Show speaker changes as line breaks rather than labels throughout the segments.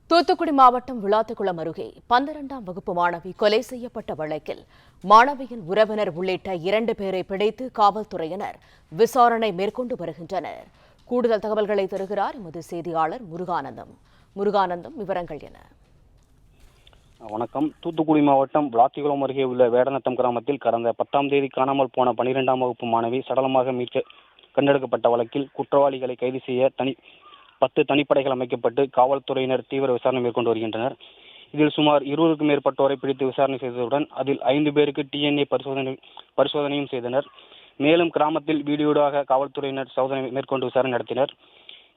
தூத்துக்குடி மாவட்டம் விளாத்திக்குளம் அருகே 12ஆம் வகுப்பு மாணவி கொலை செய்யப்பட்ட வழக்கில் மாணவியின் உறவினர் உள்ளிட்ட 2 பேரை பிடித்து காவல்துறையினர் விசாரணை மேற்கொண்டு வருகின்றனர். கூடுதல் தகவல்களை தருகிறார் எமது செய்தியாளர் முருகானந்தம். விவரங்கள் என்ன?
வணக்கம். தூத்துக்குடி மாவட்டம் விளாத்திக்குளம் அருகே உள்ள வேடநத்தம் கிராமத்தில் கடந்த 10ஆம் தேதி காணாமல் போன 12ஆம் வகுப்பு மாணவி சடலமாக கண்டெடுக்கப்பட்ட வழக்கில் குற்றவாளிகளை கைது செய்ய 10 தனிப்படைகள் அமைக்கப்பட்டு காவல்துறையினர் தீவிர விசாரணை மேற்கொண்டு வருகின்றனர். இதில் சுமார் 20க்கும் மேற்பட்டோரை பிடித்து விசாரணை செய்ததுடன் அதில் 5 பேருக்கு DNA பரிசோதனையும் செய்தனர். மேலும் கிராமத்தில் வீடியோடாக காவல்துறையினர் சோதனை மேற்கொண்டு விசாரணை நடத்தினர்.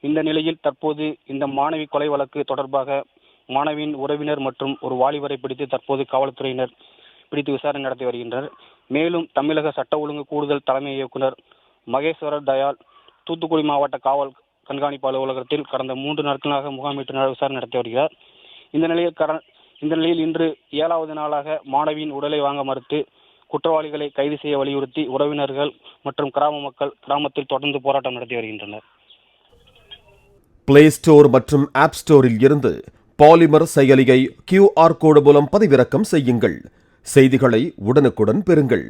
இந்த நிலையில் தற்போது இந்த மாணவி கொலை வழக்கு தொடர்பாக மாணவியின் உறவினர் மற்றும் ஒரு வாலிபரை பிடித்து தற்போது காவல்துறையினர் பிடித்து விசாரணை நடத்தி வருகின்றனர். மேலும் தமிழக சட்ட ஒழுங்கு கூடுதல் தலைமை இயக்குனர் மகேஸ்வர தயாள் தூத்துக்குடி மாவட்ட காவல் கண்காணிப்பு அலுவலகத்தில் கடந்த 3 நாட்களாக முகாமிட்டு விசாரணை நடத்தி வருகிறார். இந்த நிலையில் இன்று 7வது நாளாக மாணவியின் உடலை வாங்க மறுத்து குற்றவாளிகளை கைது செய்ய வலியுறுத்தி உறவினர்கள் மற்றும் கிராம மக்கள் கிராமத்தில் தொடர்ந்து போராட்டம் நடத்தி வருகின்றனர்.
பிளே ஸ்டோர் மற்றும் ஆப் ஸ்டோரில் இருந்து பாலிமர் செயலியை QR கோடு மூலம் பதிவிறக்கம் செய்யுங்கள். செய்திகளை உடனுக்குடன் பெறுங்கள்.